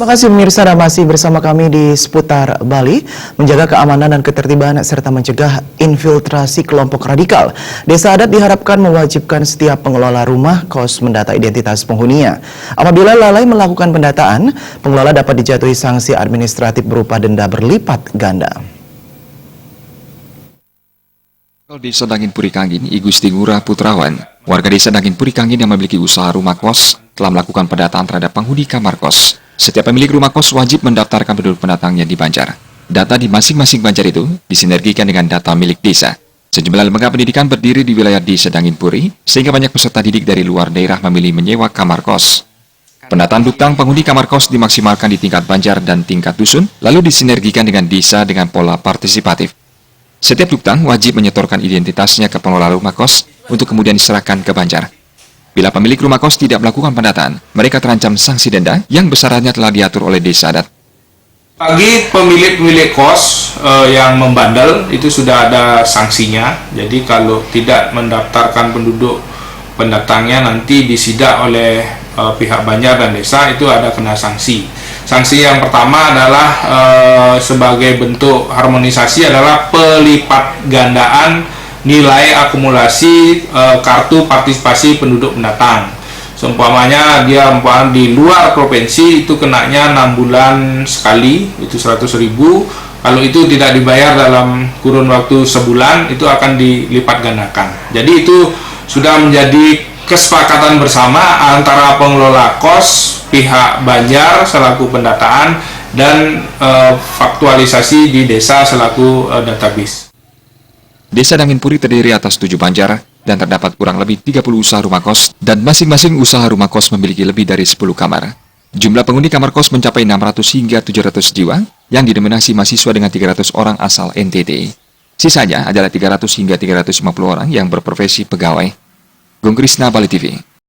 Terima kasih pemirsa dan masih bersama kami di Seputar Bali, menjaga keamanan dan ketertiban serta mencegah infiltrasi kelompok radikal. Desa adat diharapkan mewajibkan setiap pengelola rumah kos mendata identitas penghuninya. Apabila lalai melakukan pendataan, pengelola dapat dijatuhi sanksi administratif berupa denda berlipat ganda. Desa Dangin Puri Kangin, I Gusti Ngurah Putrawan, warga desa Dangin Puri Kangin yang memiliki usaha rumah kos telah melakukan pendataan terhadap penghuni kamar kos. Setiap pemilik rumah kos wajib mendaftarkan penduduk pendatangnya di Banjar. Data di masing-masing Banjar itu disinergikan dengan data milik desa. Sejumlah lembaga pendidikan berdiri di wilayah desa Dangin Puri, sehingga banyak peserta didik dari luar daerah memilih menyewa kamar kos. Pendataan duktang penghuni kamar kos dimaksimalkan di tingkat Banjar dan tingkat dusun, lalu disinergikan dengan desa dengan pola partisipatif. Setiap duktang wajib menyetorkan identitasnya ke pengelola rumah kos untuk kemudian diserahkan ke Banjar. Bila pemilik rumah kos tidak melakukan pendataan, mereka terancam sanksi denda yang besarannya telah diatur oleh desa adat. Bagi pemilik kos yang membandel itu sudah ada sanksinya. Jadi kalau tidak mendaftarkan penduduk pendatangnya nanti disidak oleh pihak Banjar dan desa, itu ada kena sanksi. Sanksi yang pertama adalah sebagai bentuk harmonisasi adalah pelipat gandaan nilai akumulasi kartu partisipasi penduduk pendatang. Seumpamanya dia di luar provinsi itu kenanya 6 bulan sekali, itu 100.000. Kalau itu tidak dibayar dalam kurun waktu sebulan, itu akan dilipat gandakan. Jadi itu sudah menjadi kesepakatan bersama antara pengelola kos, pihak Banjar selaku pendataan, dan faktualisasi di desa selaku database. Desa Dangin Puri terdiri atas 7 Banjar dan terdapat kurang lebih 30 usaha rumah kos dan masing-masing usaha rumah kos memiliki lebih dari 10 kamar. Jumlah penghuni kamar kos mencapai 600 hingga 700 jiwa yang didominasi mahasiswa dengan 300 orang asal NTT. Sisanya adalah 300 hingga 350 orang yang berprofesi pegawai. Gung Krisna, Bali TV.